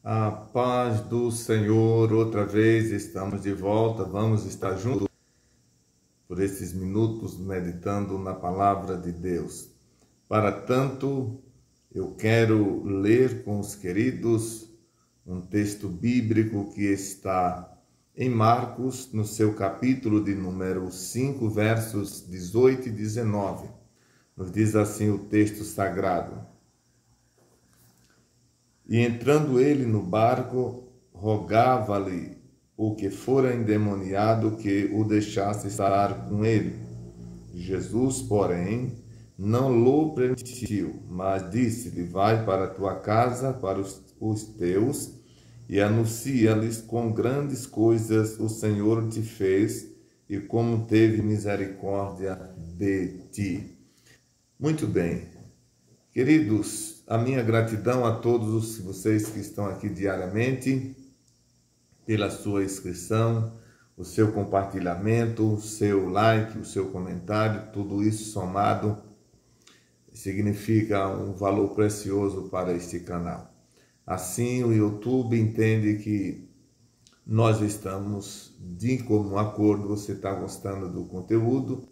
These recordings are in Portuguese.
A paz do Senhor, outra vez estamos de volta, vamos estar juntos por esses minutos meditando na palavra de Deus. Para tanto, eu quero ler com os queridos um texto bíblico que está em Marcos, no seu capítulo de número 5, versos 18 e 19. Nos diz assim o texto sagrado: E entrando ele no barco, rogava-lhe o que fora endemoniado que o deixasse estar com ele. Jesus, porém, não lhe permitiu, mas disse-lhe: Vai para a tua casa, para os teus, e anuncia-lhes quão grandes coisas o Senhor te fez e como teve misericórdia de ti. Muito bem. Queridos, a minha gratidão a todos vocês que estão aqui diariamente, pela sua inscrição, o seu compartilhamento, o seu like, o seu comentário, tudo isso somado significa um valor precioso para este canal. Assim, o YouTube entende que nós estamos de comum acordo, você está gostando do conteúdo,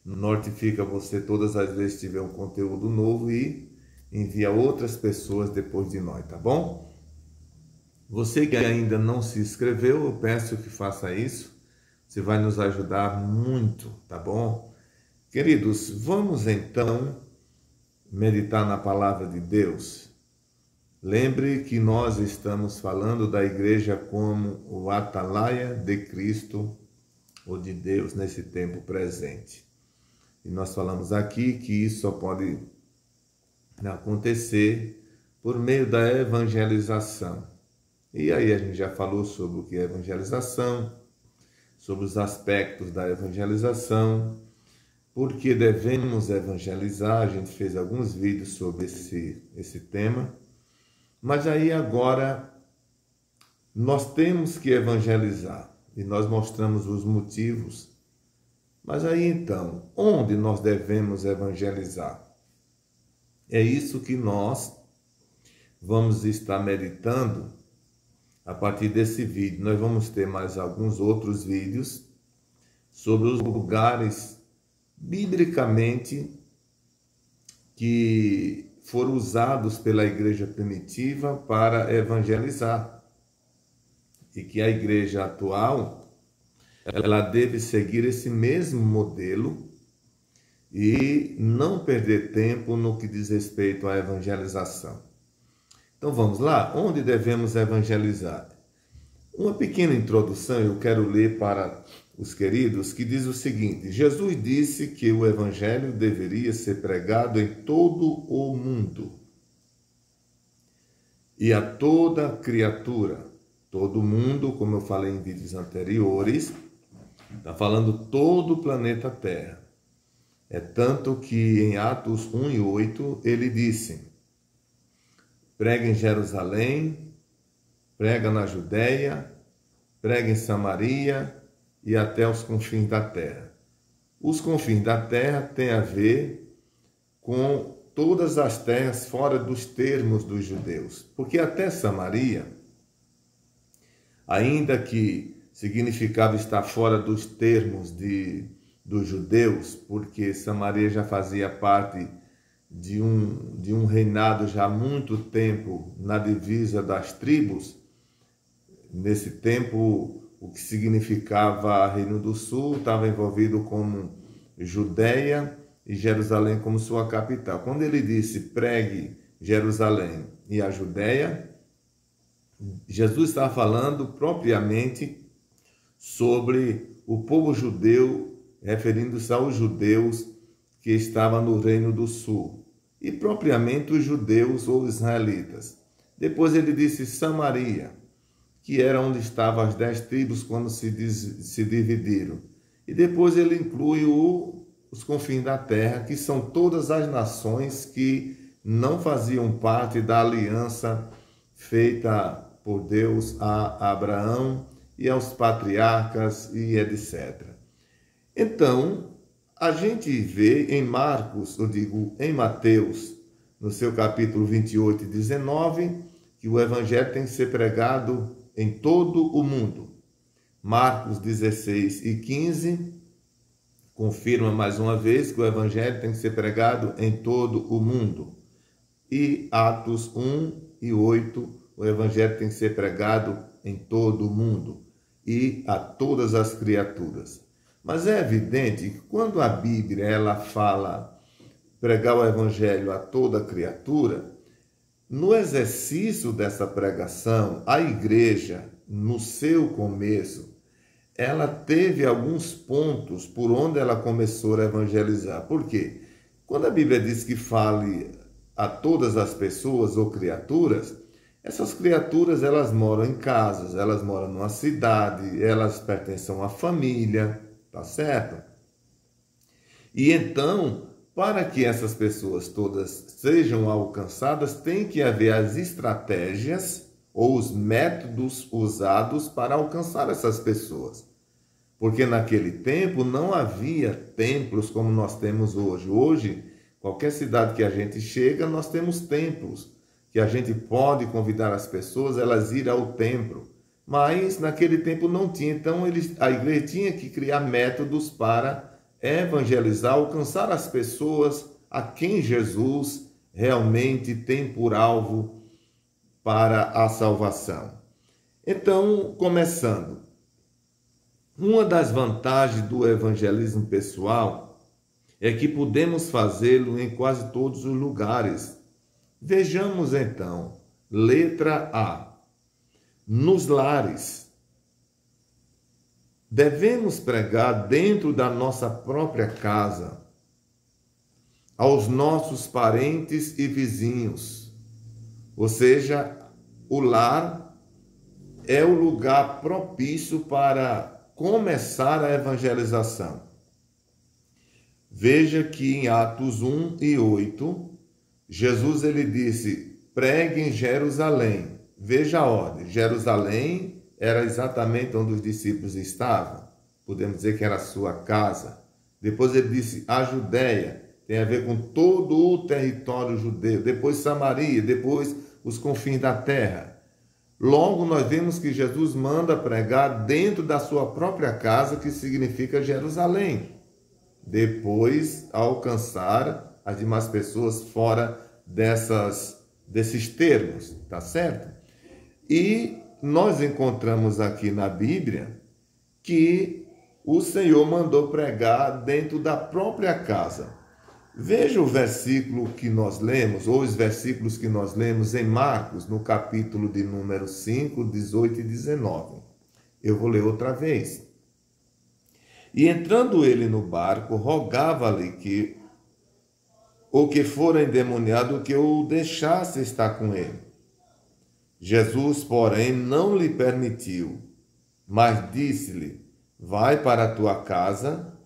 notifica você todas as vezes que tiver um conteúdo novo e envia outras pessoas depois de nós, tá bom? Você que ainda não se inscreveu, eu peço que faça isso. Você vai nos ajudar muito, tá bom? Queridos, vamos então meditar na palavra de Deus. Lembre que nós estamos falando da igreja como o atalaia de Cristo ou de Deus nesse tempo presente. E nós falamos aqui que isso só pode acontecer por meio da evangelização. E aí a gente já falou sobre o que é evangelização, sobre os aspectos da evangelização, por que devemos evangelizar. A gente fez alguns vídeos sobre esse tema. Mas aí agora nós temos que evangelizar e nós mostramos os motivos. Mas aí então, onde nós devemos evangelizar? É isso que nós vamos estar meditando a partir desse vídeo. Nós vamos ter mais alguns outros vídeos sobre os lugares biblicamente que foram usados pela igreja primitiva para evangelizar. E que a igreja atual ela deve seguir esse mesmo modelo e não perder tempo no que diz respeito à evangelização. Então vamos lá, onde devemos evangelizar? Uma pequena introdução eu quero ler para os queridos, que diz o seguinte: Jesus disse que o evangelho deveria ser pregado em todo o mundo e a toda criatura. Todo mundo, como eu falei em vídeos anteriores, está falando todo o planeta Terra. É tanto que em Atos 1 e 8 ele disse: prega em Jerusalém, prega na Judéia, prega em Samaria e até os confins da terra. Os confins da terra têm a ver com todas as terras fora dos termos dos judeus, porque até Samaria, ainda que significava estar fora dos termos dos judeus, porque Samaria já fazia parte de um reinado já há muito tempo na divisa das tribos. Nesse tempo, o que significava Reino do Sul estava envolvido como Judéia e Jerusalém como sua capital. Quando ele disse pregue Jerusalém e a Judéia, Jesus estava falando propriamente sobre o povo judeu, referindo-se aos judeus que estavam no Reino do Sul, e propriamente os judeus ou israelitas. Depois ele disse Samaria, que era onde estavam as 10 tribos quando se dividiram. E depois ele inclui os confins da terra, que são todas as nações que não faziam parte da aliança feita por Deus a Abraão e aos patriarcas e etc. Então, a gente vê em Marcos, em Mateus, no seu capítulo 28 e 19, que o evangelho tem que ser pregado em todo o mundo. Marcos 16 e 15 confirma mais uma vez que o evangelho tem que ser pregado em todo o mundo. E Atos 1 e 8, o evangelho tem que ser pregado em todo o mundo e a todas as criaturas. Mas é evidente que quando a Bíblia ela fala pregar o evangelho a toda criatura, no exercício dessa pregação, a igreja, no seu começo, ela teve alguns pontos por onde ela começou a evangelizar. Por quê? Quando a Bíblia diz que fale a todas as pessoas ou criaturas, essas criaturas elas moram em casas, elas moram numa cidade, elas pertencem a uma família, tá certo? E então, para que essas pessoas todas sejam alcançadas, tem que haver as estratégias ou os métodos usados para alcançar essas pessoas. Porque naquele tempo não havia templos como nós temos hoje. Hoje, qualquer cidade que a gente chega, nós temos templos, que a gente pode convidar as pessoas, elas ir ao templo. Mas naquele tempo não tinha, então a igreja tinha que criar métodos para evangelizar, alcançar as pessoas a quem Jesus realmente tem por alvo para a salvação. Então, começando, uma das vantagens do evangelismo pessoal é que podemos fazê-lo em quase todos os lugares. Vejamos então, letra A. Nos lares. Devemos pregar dentro da nossa própria casa, aos nossos parentes e vizinhos. Ou seja, o lar é o lugar propício para começar a evangelização. Veja que em Atos 1 e 8, Jesus ele disse, pregue em Jerusalém. Veja a ordem, Jerusalém era exatamente onde os discípulos estavam. Podemos dizer que era a sua casa. Depois ele disse a Judéia, tem a ver com todo o território judeu. Depois Samaria, depois os confins da terra. Logo nós vemos que Jesus manda pregar dentro da sua própria casa, que significa Jerusalém. Depois alcançar as demais pessoas fora desses termos, tá certo? E nós encontramos aqui na Bíblia que o Senhor mandou pregar dentro da própria casa. Veja o versículo que nós lemos, ou os versículos que nós lemos em Marcos, no capítulo de número 5, 18 e 19. Eu vou ler outra vez. E entrando ele no barco, rogava-lhe que o que fora endemoniado, que o deixasse estar com ele. Jesus, porém, não lhe permitiu, mas disse-lhe, vai para a tua casa,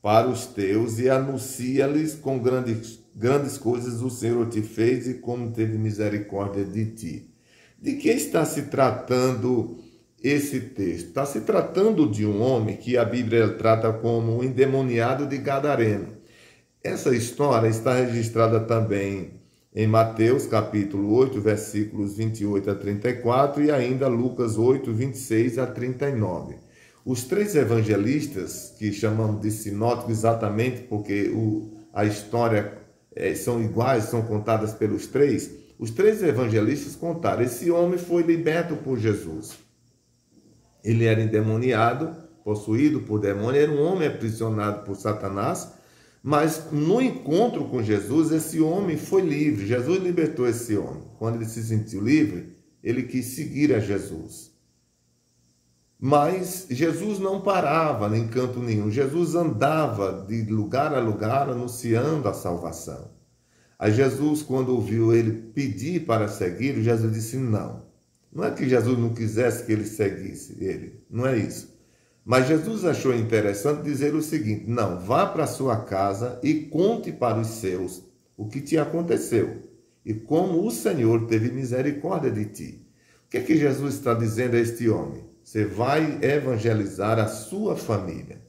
para os teus, e anuncia-lhes com grandes coisas o Senhor te fez e como teve misericórdia de ti. De que está se tratando esse texto? Está se tratando de um homem que a Bíblia trata como um endemoniado de Gadareno. Essa história está registrada também em Mateus capítulo 8, versículos 28 a 34 e ainda Lucas 8, 26 a 39. Os três evangelistas, que chamamos de sinóticos exatamente porque a história são iguais, são contadas pelos três, os três evangelistas contaram, esse homem foi liberto por Jesus. Ele era endemoniado, possuído por demônio, era um homem aprisionado por Satanás, mas no encontro com Jesus, esse homem foi livre. Jesus libertou esse homem. Quando ele se sentiu livre, ele quis seguir a Jesus. Mas Jesus não parava em canto nenhum. Jesus andava de lugar a lugar anunciando a salvação. Aí Jesus, quando ouviu ele pedir para seguir, Jesus disse não. Não é que Jesus não quisesse que ele seguisse ele, não é isso. Mas Jesus achou interessante dizer o seguinte, não, vá para a sua casa e conte para os seus o que te aconteceu e como o Senhor teve misericórdia de ti. O que é que Jesus está dizendo a este homem? Você vai evangelizar a sua família.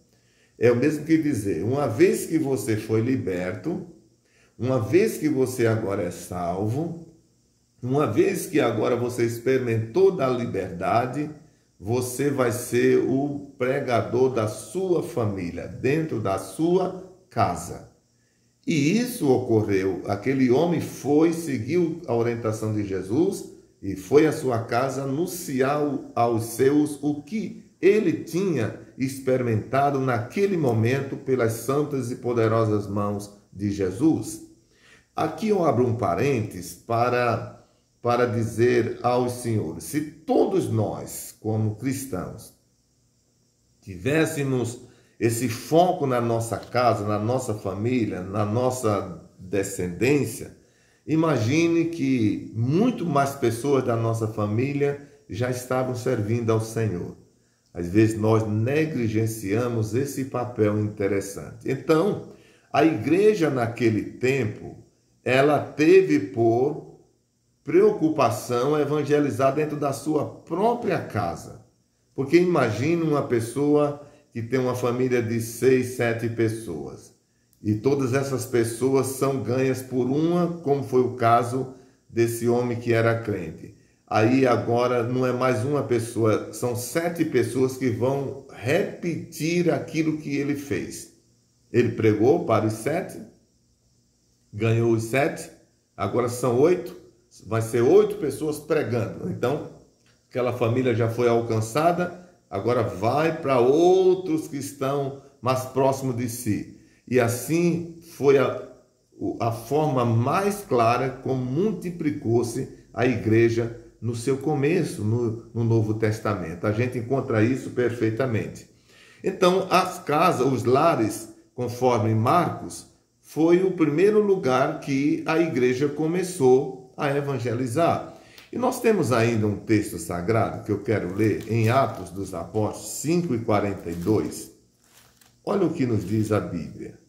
É o mesmo que dizer, uma vez que você foi liberto, uma vez que você agora é salvo, Uma vez que agora você experimentou da liberdade, você vai ser o pregador da sua família, dentro da sua casa. E isso ocorreu. Aquele homem foi, seguiu a orientação de Jesus e foi à sua casa anunciar aos seus o que ele tinha experimentado naquele momento pelas santas e poderosas mãos de Jesus. Aqui eu abro um parênteses para dizer aos senhores, se todos nós, como cristãos, tivéssemos esse foco na nossa casa, na nossa família, na nossa descendência, imagine que muito mais pessoas da nossa família já estavam servindo ao Senhor. Às vezes nós negligenciamos esse papel interessante. Então, a igreja naquele tempo, ela teve por preocupação evangelizar dentro da sua própria casa. Porque imagine uma pessoa que tem uma família de 6, 7 pessoas. E todas essas pessoas são ganhas por uma, como foi o caso desse homem que era crente. Aí agora não é mais uma pessoa, são 7 pessoas que vão repetir aquilo que ele fez. Ele pregou para os 7, ganhou os 7, agora são 8, vai ser 8 pessoas pregando. Então, aquela família já foi alcançada, agora vai para outros que estão mais próximos de si. E assim foi a forma mais clara como multiplicou-se a igreja no seu começo, no Novo Testamento. A gente encontra isso perfeitamente. Então, as casas, os lares, conforme Marcos, foi o primeiro lugar que a igreja começou a evangelizar. E nós temos ainda um texto sagrado que eu quero ler em Atos dos Apóstolos 5:42. Olha o que nos diz a Bíblia.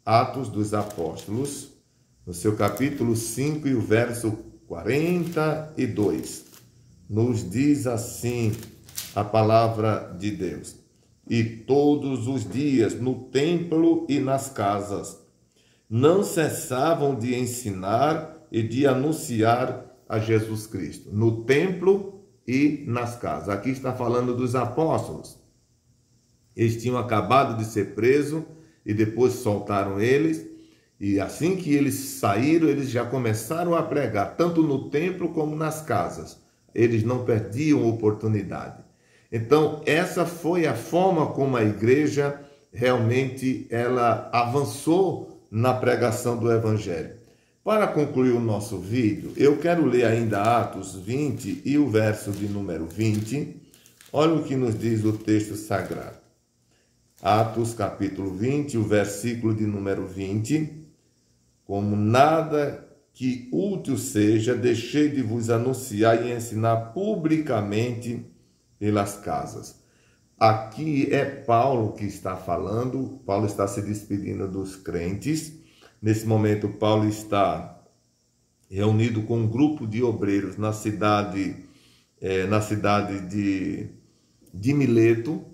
Atos dos Apóstolos, no seu capítulo 5 e o verso 42. Nos diz assim a palavra de Deus. E todos os dias no templo e nas casas não cessavam de ensinar e de anunciar a Jesus Cristo, no templo e nas casas. Aqui está falando dos apóstolos. Eles tinham acabado de ser presos e depois soltaram eles. E assim que eles saíram, eles já começaram a pregar, tanto no templo como nas casas. Eles não perdiam oportunidade. Então, essa foi a forma como a igreja realmente ela avançou na pregação do Evangelho. Para concluir o nosso vídeo, eu quero ler ainda Atos 20 e o verso de número 20. Olha o que nos diz o texto sagrado. Atos capítulo 20, o versículo de número 20. Como nada que útil seja, deixei de vos anunciar e ensinar publicamente pelas casas. Aqui é Paulo que está falando, Paulo está se despedindo dos crentes. Nesse momento, Paulo está reunido com um grupo de obreiros na cidade de Mileto,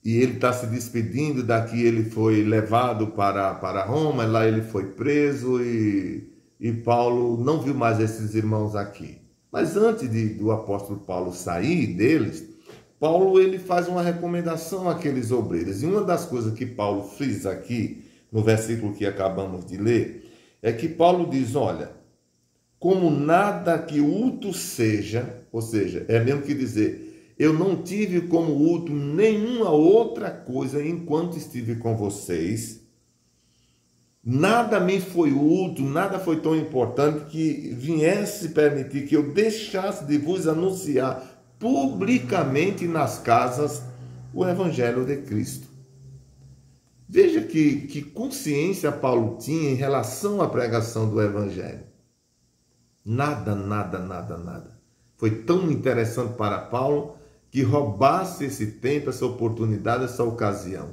e ele está se despedindo. Daqui ele foi levado para Roma, lá ele foi preso, e Paulo não viu mais esses irmãos aqui. Mas antes do apóstolo Paulo sair deles, Paulo ele faz uma recomendação àqueles obreiros. E uma das coisas que Paulo fez aqui, no versículo que acabamos de ler, é que Paulo diz, olha, como nada que útil seja, ou seja, é mesmo que dizer, eu não tive como útil nenhuma outra coisa enquanto estive com vocês, nada me foi útil, nada foi tão importante que viesse permitir que eu deixasse de vos anunciar publicamente nas casas o Evangelho de Cristo. Veja que consciência Paulo tinha em relação à pregação do Evangelho. Nada. Foi tão interessante para Paulo que roubasse esse tempo, essa oportunidade, essa ocasião.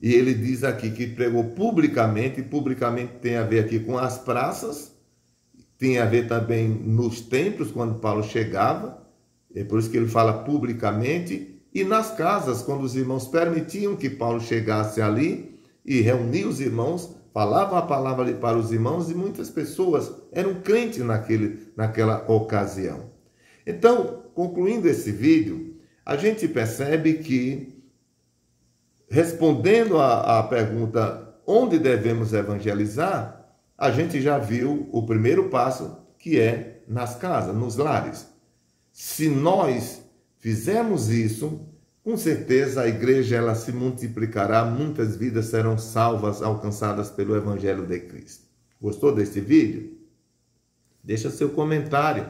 E ele diz aqui que pregou publicamente, e publicamente tem a ver aqui com as praças, tem a ver também nos templos, quando Paulo chegava, é por isso que ele fala publicamente, e nas casas, quando os irmãos permitiam que Paulo chegasse ali e reunir os irmãos falavam a palavra ali para os irmãos e muitas pessoas eram crentes naquela ocasião. Então, concluindo esse vídeo, a gente percebe que, respondendo à pergunta onde devemos evangelizar, a gente já viu o primeiro passo, que é nas casas, nos lares. Se nós fizermos isso, com certeza a igreja ela se multiplicará, muitas vidas serão salvas, alcançadas pelo Evangelho de Cristo. Gostou desse vídeo? Deixa seu comentário.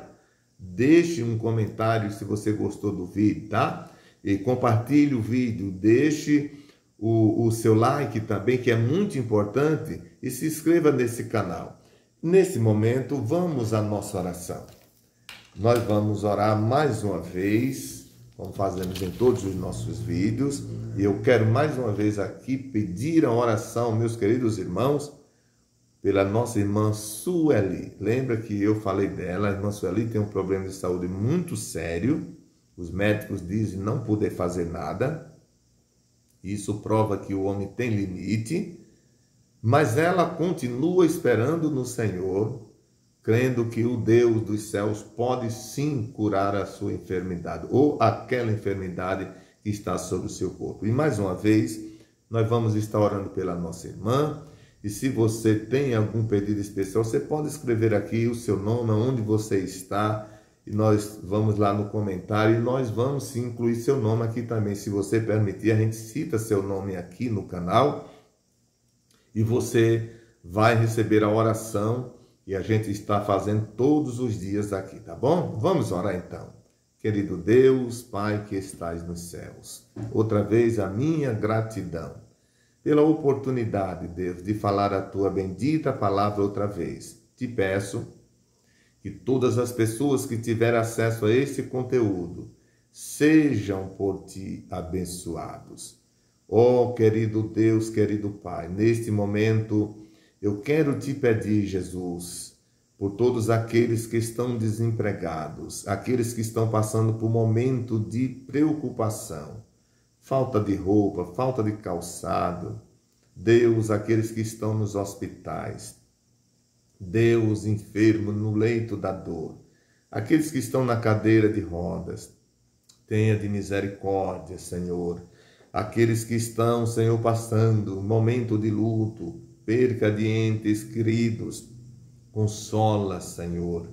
Deixe um comentário se você gostou do vídeo, tá? E compartilhe o vídeo, deixe o seu like também, que é muito importante, e se inscreva nesse canal. Nesse momento, vamos à nossa oração. Nós vamos orar mais uma vez, como fazemos em todos os nossos vídeos, e eu quero mais uma vez aqui pedir a oração, meus queridos irmãos, pela nossa irmã Sueli. Lembra que eu falei dela, a irmã Sueli tem um problema de saúde muito sério, os médicos dizem não poder fazer nada, isso prova que o homem tem limite, mas ela continua esperando no Senhor, crendo que o Deus dos céus pode sim curar a sua enfermidade, ou aquela enfermidade que está sobre o seu corpo. E mais uma vez, nós vamos estar orando pela nossa irmã, e se você tem algum pedido especial, você pode escrever aqui o seu nome, onde você está, e nós vamos lá no comentário, e nós vamos sim incluir seu nome aqui também. Se você permitir, a gente cita seu nome aqui no canal, e você vai receber a oração, e a gente está fazendo todos os dias aqui, tá bom? Vamos orar então. Querido Deus, Pai que estais nos céus, outra vez a minha gratidão pela oportunidade, Deus, de falar a tua bendita palavra outra vez. Te peço que todas as pessoas que tiverem acesso a esse conteúdo sejam por ti abençoados. Oh, querido Deus, querido Pai, neste momento eu quero te pedir, Jesus, por todos aqueles que estão desempregados, aqueles que estão passando por um momento de preocupação, falta de roupa, falta de calçado. Deus, aqueles que estão nos hospitais. Deus, enfermo no leito da dor. Aqueles que estão na cadeira de rodas. Tenha de misericórdia, Senhor. Aqueles que estão, Senhor, passando um momento de luto, perca de entes queridos. Consola, Senhor.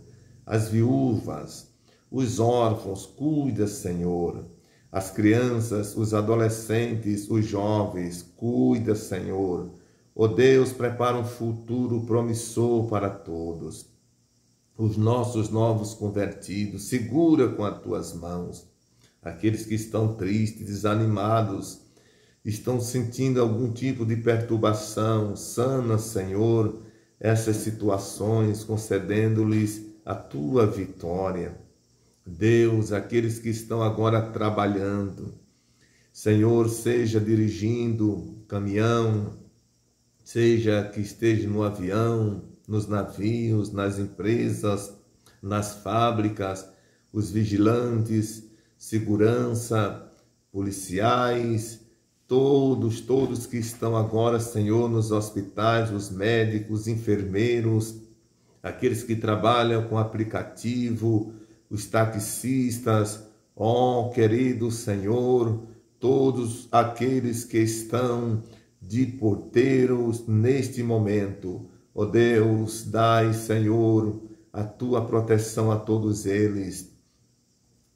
As viúvas, os órfãos, cuida, Senhor. As crianças, os adolescentes, os jovens, cuida, Senhor. Ó Deus, prepara um futuro promissor para todos. Os nossos novos convertidos, segura com as tuas mãos. Aqueles que estão tristes, desanimados, estão sentindo algum tipo de perturbação, sana, Senhor, essas situações, concedendo-lhes a tua vitória. Deus, aqueles que estão agora trabalhando, Senhor, seja dirigindo caminhão, seja que esteja no avião, nos navios, nas empresas, nas fábricas, os vigilantes, segurança, policiais, todos que estão agora, Senhor, nos hospitais, os médicos, enfermeiros, aqueles que trabalham com aplicativo, os taxistas, ó querido Senhor, todos aqueles que estão de porteiros neste momento, ó Deus, dai, Senhor, a tua proteção a todos eles.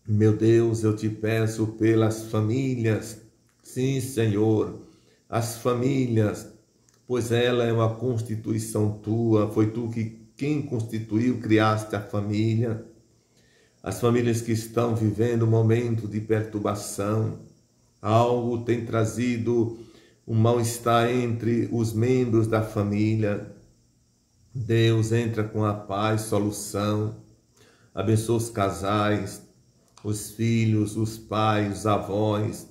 Meu Deus, eu te peço pelas famílias, sim, Senhor, as famílias, pois ela é uma constituição tua, foi tu quem constituiu, criaste a família. As famílias que estão vivendo um momento de perturbação, algo tem trazido um mal-estar entre os membros da família. Deus, entra com a paz, solução, abençoa os casais, os filhos, os pais, os avós.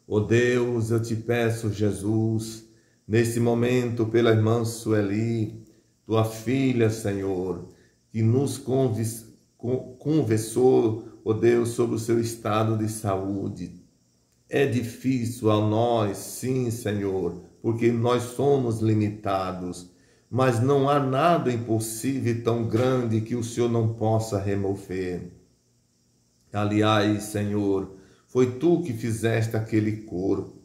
Ó Deus, eu te peço, Jesus, nesse momento, pela irmã Sueli, tua filha, Senhor, que nos conversou, ó Deus, sobre o seu estado de saúde. É difícil a nós, sim, Senhor, porque nós somos limitados, mas não há nada impossível tão grande que o Senhor não possa remover. Aliás, Senhor, foi Tu que fizeste aquele corpo,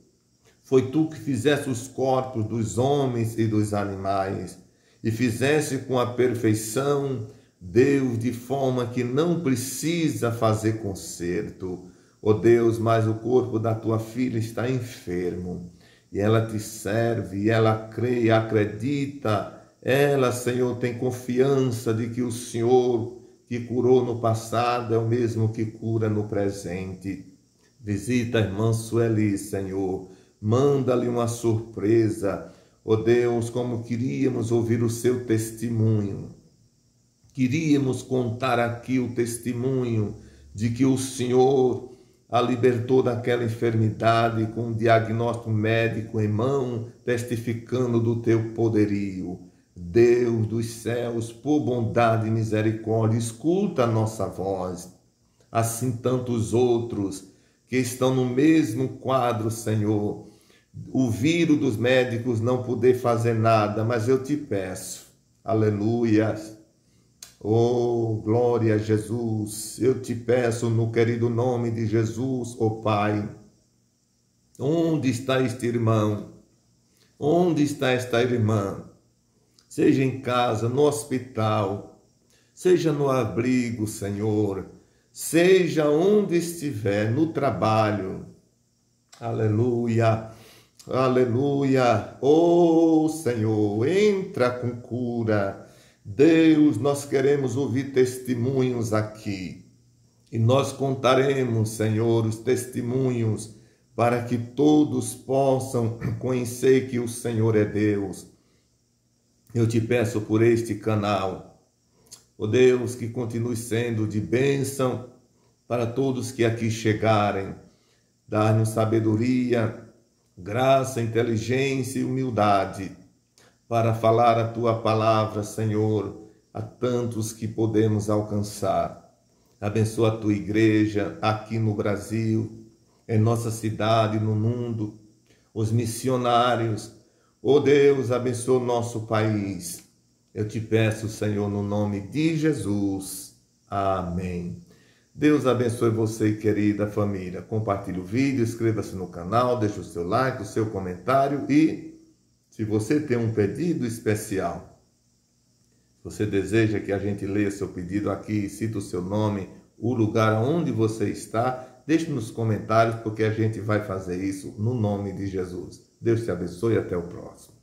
foi Tu que fizeste os corpos dos homens e dos animais, e fizeste com a perfeição, Deus, de forma que não precisa fazer conserto. Ó Deus, mas o corpo da Tua filha está enfermo, e ela Te serve, e ela crê e acredita. Ela, Senhor, tem confiança de que o Senhor que curou no passado é o mesmo que cura no presente. Visita a irmã Sueli, Senhor. Manda-lhe uma surpresa. Ó Deus, como queríamos ouvir o seu testemunho. Queríamos contar aqui o testemunho de que o Senhor a libertou daquela enfermidade com um diagnóstico médico em mão, testificando do teu poderio. Deus dos céus, por bondade e misericórdia, escuta a nossa voz. Assim tantos outros que estão no mesmo quadro, Senhor. O vírus dos médicos não poder fazer nada, mas eu te peço, aleluia. Oh, glória a Jesus, eu te peço no querido nome de Jesus, oh Pai, onde está este irmão? Onde está esta irmã? Seja em casa, no hospital, seja no abrigo, Senhor, seja onde estiver, no trabalho, aleluia, aleluia, oh Senhor, entra com cura. Deus, nós queremos ouvir testemunhos aqui e nós contaremos, Senhor, os testemunhos para que todos possam conhecer que o Senhor é Deus. Eu te peço por este canal, ó Deus, que continue sendo de bênção para todos que aqui chegarem, dar-nos sabedoria, graça, inteligência e humildade, para falar a Tua palavra, Senhor, a tantos que podemos alcançar. Abençoa a Tua igreja aqui no Brasil, em nossa cidade, no mundo, os missionários. Oh Deus, abençoa o nosso país. Eu te peço, Senhor, no nome de Jesus. Amém. Deus abençoe você, querida família. Compartilhe o vídeo, inscreva-se no canal, deixe o seu like, o seu comentário e se você tem um pedido especial, se você deseja que a gente leia seu pedido aqui, cita o seu nome, o lugar onde você está, deixe nos comentários, porque a gente vai fazer isso no nome de Jesus. Deus te abençoe e até o próximo.